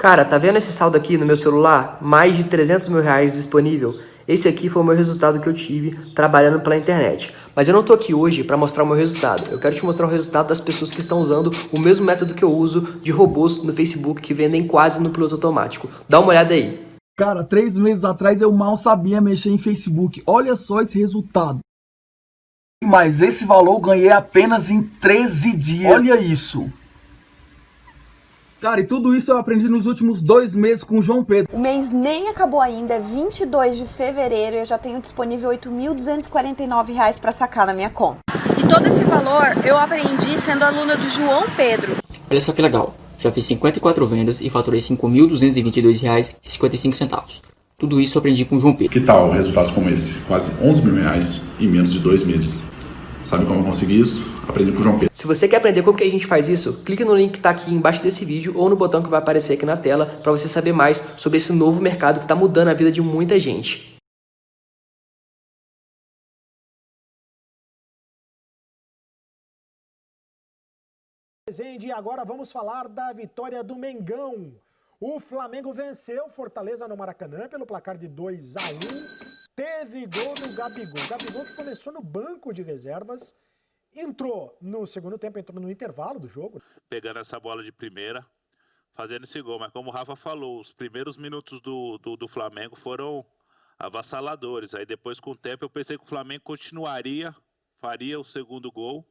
Cara, tá vendo esse saldo aqui no meu celular? Mais de 300 mil reais disponível. Esse aqui foi o meu resultado que eu tive trabalhando pela internet. Mas eu não tô aqui hoje para mostrar o meu resultado. Eu quero te mostrar o resultado das pessoas que estão usando o mesmo método que eu uso de robôs no Facebook que vendem quase no piloto automático. Dá uma olhada aí. Cara, 3 meses atrás eu mal sabia mexer em Facebook. Olha só esse resultado. Mas esse valor eu ganhei apenas em 13 dias. Olha isso. Cara, e tudo isso eu aprendi nos últimos 2 meses com o João Pedro. O mês nem acabou ainda, é 22 de fevereiro e eu já tenho disponível R$ 8.249 para sacar na minha conta. E todo esse valor eu aprendi sendo aluna do João Pedro. Olha só que legal, já fiz 54 vendas e faturei R$ 5.222,55. Tudo isso eu aprendi com o João Pedro. Que tal resultados como esse? Quase 11 mil reais em menos de 2 meses. Sabe como eu consegui isso? Aprendi com o João Pedro. Se você quer aprender como que a gente faz isso, clique no link que está aqui embaixo desse vídeo ou no botão que vai aparecer aqui na tela para você saber mais sobre esse novo mercado que está mudando a vida de muita gente. E agora vamos falar da vitória do Mengão. O Flamengo venceu Fortaleza no Maracanã pelo placar de 2-1. Teve gol do Gabigol. Gabigol que começou no banco de reservas, entrou no segundo tempo, entrou no intervalo do jogo. Pegando essa bola de primeira, fazendo esse gol. Mas como o Rafa falou, os primeiros minutos do Flamengo foram avassaladores. Aí depois, com o tempo, eu pensei que o Flamengo continuaria, faria o segundo gol.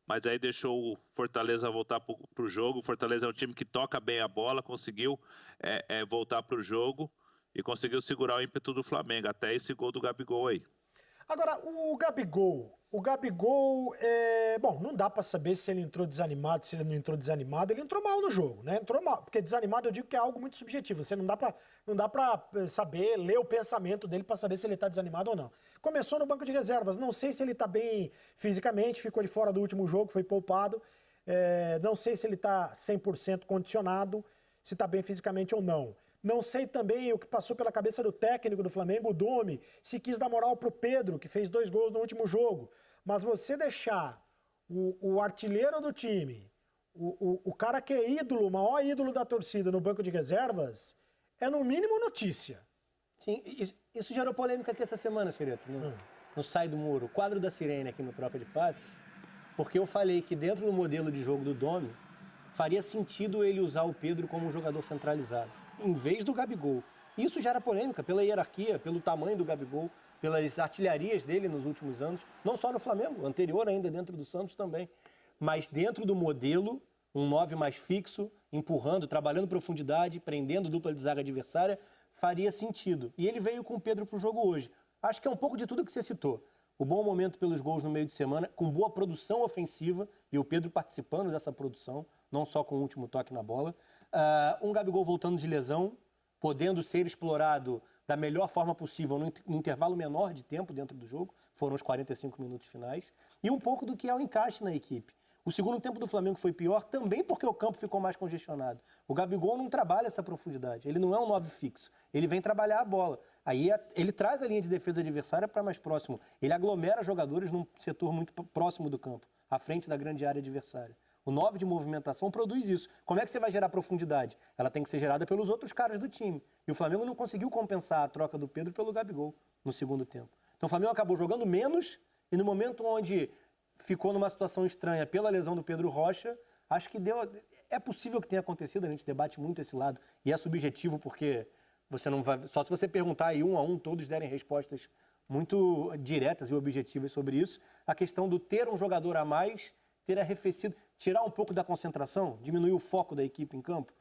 Mas aí deixou o Fortaleza voltar para o jogo. O Fortaleza é um time que toca bem a bola, conseguiu voltar para o jogo e conseguiu segurar o ímpeto do Flamengo, até esse gol do Gabigol aí. Agora, o Gabigol, bom, não dá pra saber se ele entrou desanimado, se ele não entrou desanimado. Ele entrou mal no jogo, né? Entrou mal, porque desanimado eu digo que é algo muito subjetivo. Você não dá pra saber, ler o pensamento dele pra saber se ele tá desanimado ou não. Começou no banco de reservas, não sei se ele tá bem fisicamente, ficou de fora do último jogo, foi poupado. Não sei se ele tá 100% condicionado, se tá bem fisicamente ou não. Não sei também o que passou pela cabeça do técnico do Flamengo, o Domi, se quis dar moral pro Pedro, que fez 2 gols no último jogo. Mas você deixar o artilheiro do time, o cara que é ídolo, o maior ídolo da torcida no banco de reservas, é no mínimo notícia. Sim, isso gerou polêmica aqui essa semana, Cireto, no Sai do Muro. O quadro da Sirene aqui no Troca de Passe, porque eu falei que dentro do modelo de jogo do Domi, faria sentido ele usar o Pedro como um jogador centralizado, em vez do Gabigol. Isso gera polêmica pela hierarquia, pelo tamanho do Gabigol, pelas artilharias dele nos últimos anos, não só no Flamengo, anterior ainda dentro do Santos também, mas dentro do modelo, um 9 mais fixo, empurrando, trabalhando profundidade, prendendo dupla de zaga adversária, faria sentido. E ele veio com o Pedro para o jogo hoje. Acho que é um pouco de tudo que você citou. O bom momento pelos gols no meio de semana, com boa produção ofensiva, e o Pedro participando dessa produção, não só com o último toque na bola. Um Gabigol voltando de lesão, podendo ser explorado da melhor forma possível no intervalo menor de tempo dentro do jogo, foram os 45 minutos finais, e um pouco do que é o encaixe na equipe. O segundo tempo do Flamengo foi pior também porque o campo ficou mais congestionado. O Gabigol não trabalha essa profundidade, ele não é um 9 fixo, ele vem trabalhar a bola. Aí ele traz a linha de defesa adversária para mais próximo, ele aglomera jogadores num setor muito próximo do campo, à frente da grande área adversária. O 9 de movimentação produz isso. Como é que você vai gerar profundidade? Ela tem que ser gerada pelos outros caras do time. E o Flamengo não conseguiu compensar a troca do Pedro pelo Gabigol no segundo tempo. Então o Flamengo acabou jogando menos e no momento onde ficou numa situação estranha pela lesão do Pedro Rocha, acho que é possível que tenha acontecido, a gente debate muito esse lado, e é subjetivo porque você não vai, só se você perguntar aí 1 a 1, todos derem respostas muito diretas e objetivas sobre isso. A questão do ter um jogador a mais, ter arrefecido, tirar um pouco da concentração, diminuir o foco da equipe em campo.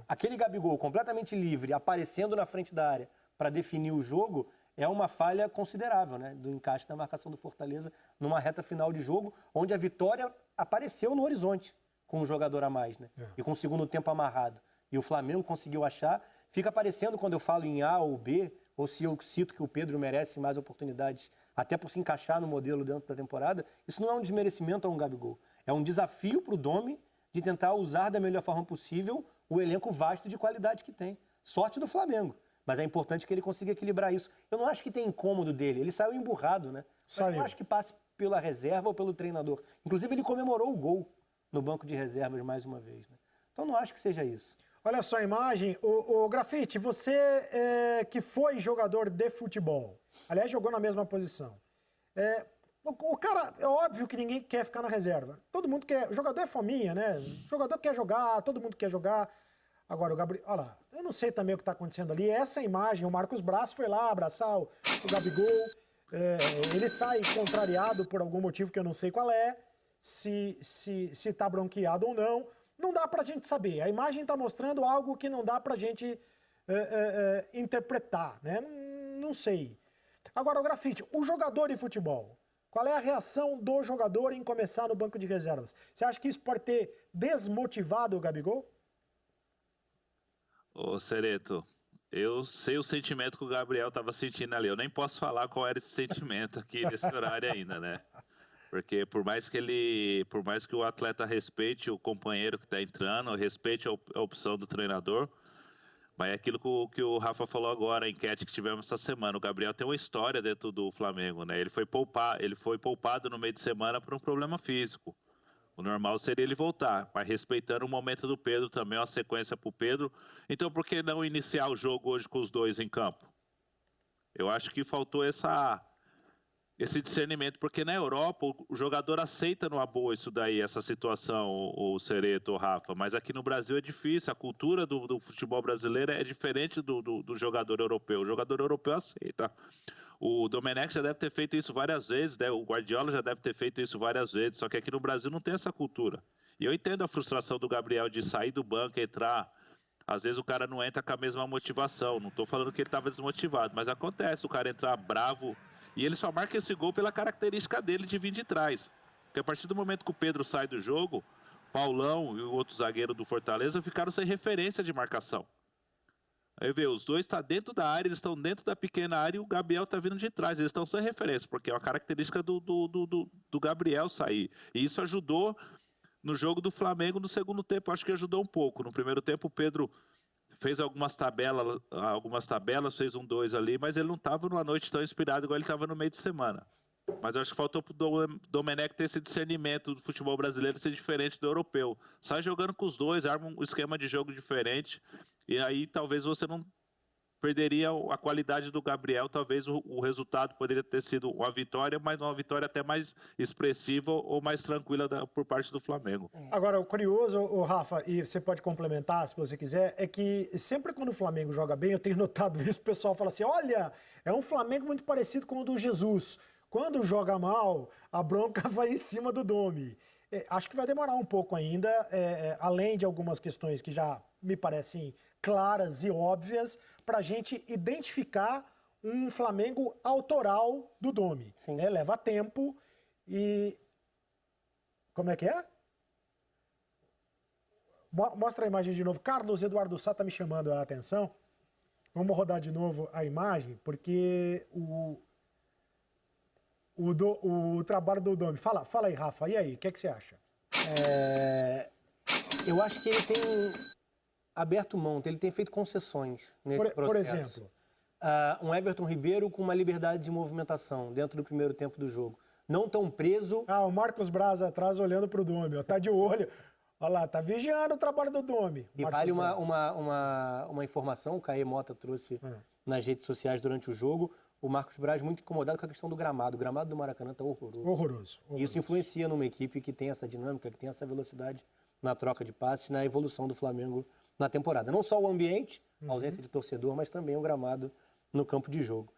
Aquele Gabigol completamente livre, aparecendo na frente da área para definir o jogo, é uma falha considerável, né, do encaixe da marcação do Fortaleza numa reta final de jogo, onde a vitória apareceu no horizonte com um jogador a mais, né, e com o segundo tempo amarrado. E o Flamengo conseguiu achar. Fica aparecendo quando eu falo em A ou B, ou se eu cito que o Pedro merece mais oportunidades, até por se encaixar no modelo dentro da temporada, isso não é um desmerecimento a um Gabigol. É um desafio para o Domi de tentar usar da melhor forma possível o elenco vasto de qualidade que tem. Sorte do Flamengo. Mas é importante que ele consiga equilibrar isso. Eu não acho que tem incômodo dele. Ele saiu emburrado, né? Saiu. Mas eu não acho que passe pela reserva ou pelo treinador. Inclusive, ele comemorou o gol no banco de reservas mais uma vez, né? Então, não acho que seja isso. Olha só a imagem. O Grafite, você que foi jogador de futebol, aliás, jogou na mesma posição. O cara, é óbvio que ninguém quer ficar na reserva. Todo mundo quer. O jogador é fominha, né? O jogador quer jogar, todo mundo quer jogar. Agora, o Gabriel. Olha lá, eu não sei também o que está acontecendo ali. Essa imagem, o Marcos Braz foi lá abraçar o Gabigol. Ele sai contrariado por algum motivo que eu não sei qual é. Se tá bronqueado ou não. Não dá pra gente saber. A imagem está mostrando algo que não dá pra gente interpretar, né? Não sei. Agora, o Grafite, o jogador de futebol, qual é a reação do jogador em começar no banco de reservas? Você acha que isso pode ter desmotivado o Gabigol? Ô, Sereto, eu sei o sentimento que o Gabriel estava sentindo ali. Eu nem posso falar qual era esse sentimento aqui nesse horário ainda, né? Porque por mais que o atleta respeite o companheiro que está entrando, respeite a opção do treinador, mas é aquilo que o Rafa falou agora, a enquete que tivemos essa semana. O Gabriel tem uma história dentro do Flamengo, né? Ele foi poupado no meio de semana por um problema físico. O normal seria ele voltar, mas respeitando o momento do Pedro também, uma sequência para o Pedro. Então, por que não iniciar o jogo hoje com os dois em campo? Eu acho que faltou esse discernimento, porque na Europa o jogador aceita numa boa isso daí, essa situação, o Sereto, o Rafa, mas aqui no Brasil é difícil, a cultura do futebol brasileiro é diferente do jogador europeu. O jogador europeu aceita. O Domenech já deve ter feito isso várias vezes, né? O Guardiola já deve ter feito isso várias vezes, só que aqui no Brasil não tem essa cultura. E eu entendo a frustração do Gabriel de sair do banco e entrar. Às vezes o cara não entra com a mesma motivação, não estou falando que ele estava desmotivado, mas acontece o cara entrar bravo, e ele só marca esse gol pela característica dele de vir de trás. Porque a partir do momento que o Pedro sai do jogo, Paulão e o outro zagueiro do Fortaleza ficaram sem referência de marcação. Aí vê, os dois estão dentro da área, eles estão dentro da pequena área e o Gabriel está vindo de trás. Eles estão sem referência, porque é uma característica do Gabriel sair. E isso ajudou no jogo do Flamengo no segundo tempo, acho que ajudou um pouco. No primeiro tempo o Pedro fez algumas tabelas, fez 1-2 ali, mas ele não estava numa noite tão inspirado igual ele estava no meio de semana. Mas eu acho que faltou pro Domenech ter esse discernimento do futebol brasileiro ser diferente do europeu. Sai jogando com os dois, arma um esquema de jogo diferente, e aí talvez você não perderia a qualidade do Gabriel, talvez o resultado poderia ter sido uma vitória, mas uma vitória até mais expressiva ou mais tranquila por parte do Flamengo. Agora, o curioso, o Rafa, e você pode complementar se você quiser, é que sempre quando o Flamengo joga bem, eu tenho notado isso, o pessoal fala assim, olha, é um Flamengo muito parecido com o do Jesus. Quando joga mal, a bronca vai em cima do Domi. Acho que vai demorar um pouco ainda, além de algumas questões que já me parecem claras e óbvias, para a gente identificar um Flamengo autoral do Domi. Sim. Né? Leva tempo e... Como é que é? Mostra a imagem de novo. Carlos Eduardo Sá está me chamando a atenção. Vamos rodar de novo a imagem, porque o trabalho do Domi. Fala aí, Rafa. E aí, o que você acha? Eu acho que ele tem aberto mão, ele tem feito concessões nesse processo. Por exemplo? Um Everton Ribeiro com uma liberdade de movimentação dentro do primeiro tempo do jogo. Não tão preso... o Marcos Braz atrás olhando pro Domi. Ó, tá de olho. Olha lá, tá vigiando o trabalho do Domi. E vale uma informação, o Caê Mota trouxe nas redes sociais durante o jogo, o Marcos Braz muito incomodado com a questão do gramado. O gramado do Maracanã tá horroroso. Horroroso. Isso influencia numa equipe que tem essa dinâmica, que tem essa velocidade na troca de passes, na evolução do Flamengo na temporada. Não só o ambiente, a ausência de torcedor, mas também o gramado no campo de jogo.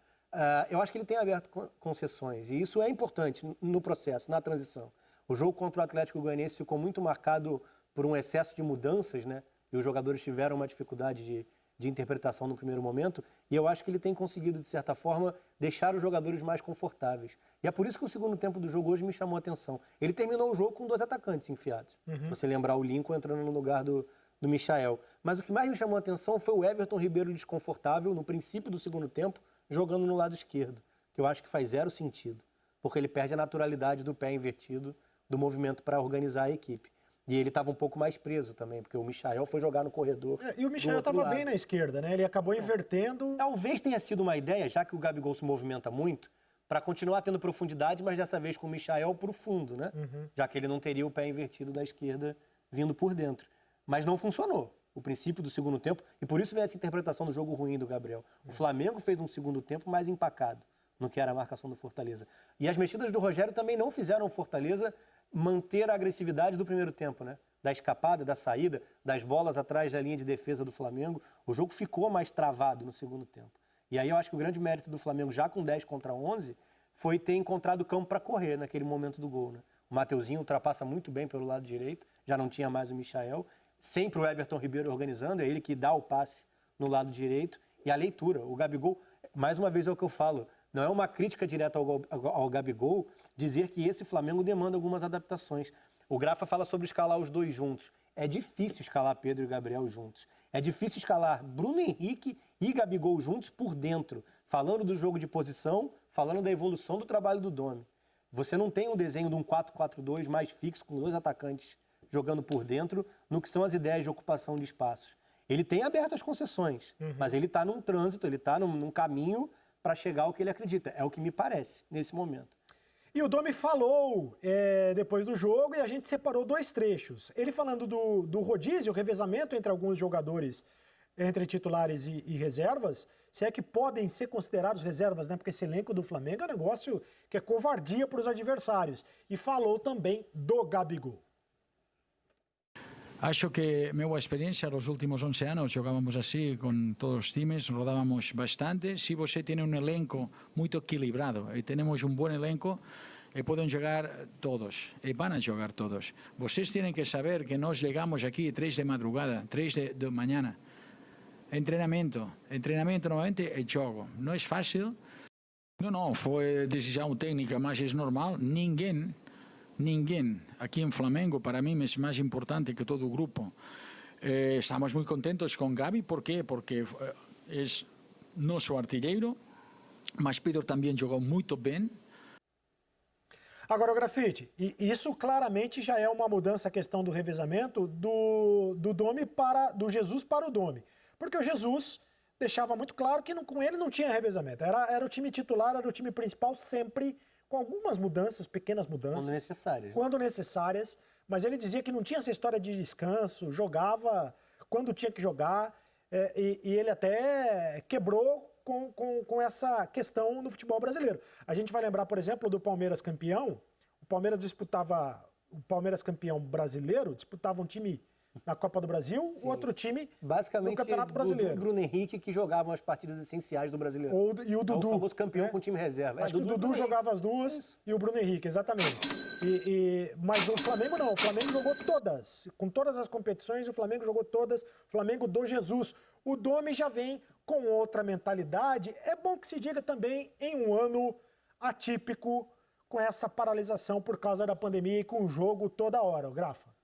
Eu acho que ele tem aberto concessões, e isso é importante no processo, na transição. O jogo contra o Atlético Goianiense ficou muito marcado por um excesso de mudanças, né? E os jogadores tiveram uma dificuldade de interpretação no primeiro momento, e eu acho que ele tem conseguido, de certa forma, deixar os jogadores mais confortáveis. E é por isso que o segundo tempo do jogo hoje me chamou a atenção. Ele terminou o jogo com 2 atacantes enfiados. Você lembrar o Lincoln entrando no lugar do Michael. Mas o que mais me chamou a atenção foi o Everton Ribeiro desconfortável, no princípio do segundo tempo, jogando no lado esquerdo, que eu acho que faz 0 sentido, porque ele perde a naturalidade do pé invertido, do movimento para organizar a equipe. E ele estava um pouco mais preso também, porque o Michael foi jogar no corredor. E o Michael estava bem na esquerda, né? Ele acabou invertendo. Talvez tenha sido uma ideia, já que o Gabigol se movimenta muito, para continuar tendo profundidade, mas dessa vez com o Michael para o fundo, né? Já que ele não teria o pé invertido da esquerda vindo por dentro. Mas não funcionou. o princípio do segundo tempo, e por isso vem essa interpretação do jogo ruim do Gabriel. O Flamengo fez um segundo tempo mais empacado no que era a marcação do Fortaleza. E as mexidas do Rogério também não fizeram o Fortaleza manter a agressividade do primeiro tempo, né? Da escapada, da saída, das bolas atrás da linha de defesa do Flamengo. O jogo ficou mais travado no segundo tempo. E aí eu acho que o grande mérito do Flamengo, já com 10 contra 11, foi ter encontrado o campo para correr naquele momento do gol, né? O Mateuzinho ultrapassa muito bem pelo lado direito, já não tinha mais o Michael. Sempre o Everton Ribeiro organizando, é ele que dá o passe no lado direito. E a leitura, o Gabigol, mais uma vez é o que eu falo, não é uma crítica direta ao Gabigol dizer que esse Flamengo demanda algumas adaptações. O Grafa fala sobre escalar os dois juntos. É difícil escalar Pedro e Gabriel juntos. É difícil escalar Bruno Henrique e Gabigol juntos por dentro, falando do jogo de posição, falando da evolução do trabalho do Domi. Você não tem um desenho de um 4-4-2 mais fixo, com dois atacantes jogando por dentro, no que são as ideias de ocupação de espaços. Ele tem aberto as concessões, mas ele está num trânsito, ele está num caminho para chegar ao que ele acredita. É o que me parece nesse momento. E o Domi falou depois do jogo e a gente separou dois trechos. Ele falando do rodízio, o revezamento entre alguns jogadores, entre titulares e reservas, se é que podem ser considerados reservas, né? Porque esse elenco do Flamengo é um negócio que é covardia para os adversários. E falou também do Gabigol. Acho que minha experiência nos últimos 11 anos jogávamos assim com todos os times, rodávamos bastante. Se você tem um elenco muito equilibrado e temos um bom elenco, podem jogar todos, e vão jogar todos. Vocês têm que saber que nós chegamos aqui 3 de madrugada, 3 de manhã. Treinamento novamente é jogo. Não é fácil. Não, foi decisão técnica, mas é normal. Ninguém aqui em Flamengo, para mim, é mais importante que todo o grupo. Estamos muito contentes com Gabi. ¿Por quê? Porque é nosso artilheiro, mas Pedro também jogou muito bem. Agora, o Grafite, e isso claramente já é uma mudança, a questão do revezamento do Jesus para o Domi. Porque o Jesus deixava muito claro que com ele não tinha revezamento. Era o time titular, era o time principal sempre, com algumas mudanças, pequenas mudanças. Quando necessárias. Mas ele dizia que não tinha essa história de descanso, jogava quando tinha que jogar. E ele até quebrou com essa questão no futebol brasileiro. A gente vai lembrar, por exemplo, do Palmeiras campeão. O Palmeiras campeão brasileiro disputava um time na Copa do Brasil, o outro time no Campeonato Brasileiro. O Bruno Henrique, que jogavam as partidas essenciais do Brasileiro. E o Dudu. O famoso campeão com time reserva. Acho que o Dudu jogava as duas e o Bruno Henrique, exatamente. Mas o Flamengo não, o Flamengo jogou todas. Com todas as competições, o Flamengo jogou todas. O Flamengo do Jesus. O Domi já vem com outra mentalidade. É bom que se diga também em um ano atípico, com essa paralisação por causa da pandemia e com o jogo toda hora. O Grafa.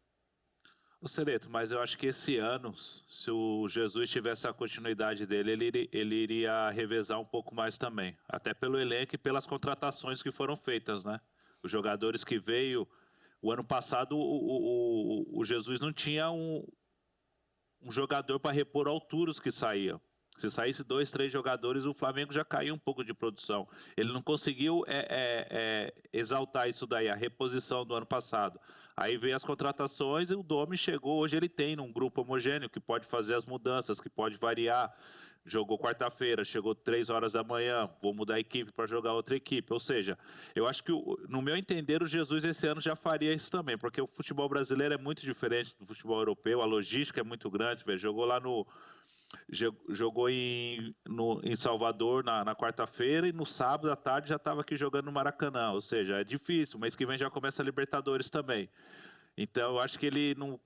Ô Cereto, mas eu acho que esse ano, se o Jesus tivesse a continuidade dele, ele iria revezar um pouco mais também. Até pelo elenco e pelas contratações que foram feitas, né? Os jogadores que veio... O ano passado, o Jesus não tinha um jogador para repor alturas que saíam. Se saísse 2, 3 jogadores, o Flamengo já caiu um pouco de produção. Ele não conseguiu exaltar isso daí, a reposição do ano passado. Aí veio as contratações e o Domi chegou, hoje ele tem um grupo homogêneo que pode fazer as mudanças, que pode variar. Jogou quarta-feira, chegou 3 horas da manhã, vou mudar a equipe para jogar outra equipe. Ou seja, eu acho que, no meu entender, o Jesus esse ano já faria isso também, porque o futebol brasileiro é muito diferente do futebol europeu, a logística é muito grande, velho. Jogou em Salvador na quarta-feira e no sábado à tarde já estava aqui jogando no Maracanã. Ou seja, é difícil. Mês que vem já começa a Libertadores também. Então, eu acho que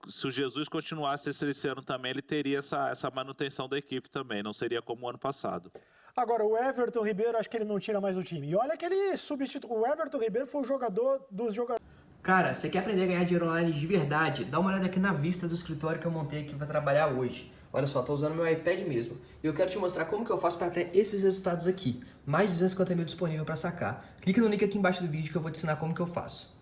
se o Jesus continuasse esse ano também, ele teria essa manutenção da equipe também. Não seria como o ano passado. Agora, o Everton Ribeiro, acho que ele não tira mais o time. E olha que ele substitui. O Everton Ribeiro foi o jogador dos jogadores. Cara, você quer aprender a ganhar dinheiro online de verdade? Dá uma olhada aqui na vista do escritório que eu montei aqui para trabalhar hoje. Olha só, tô usando meu iPad mesmo. E eu quero te mostrar como que eu faço para ter esses resultados aqui. Mais de 250 mil disponível para sacar. Clica no link aqui embaixo do vídeo que eu vou te ensinar como que eu faço.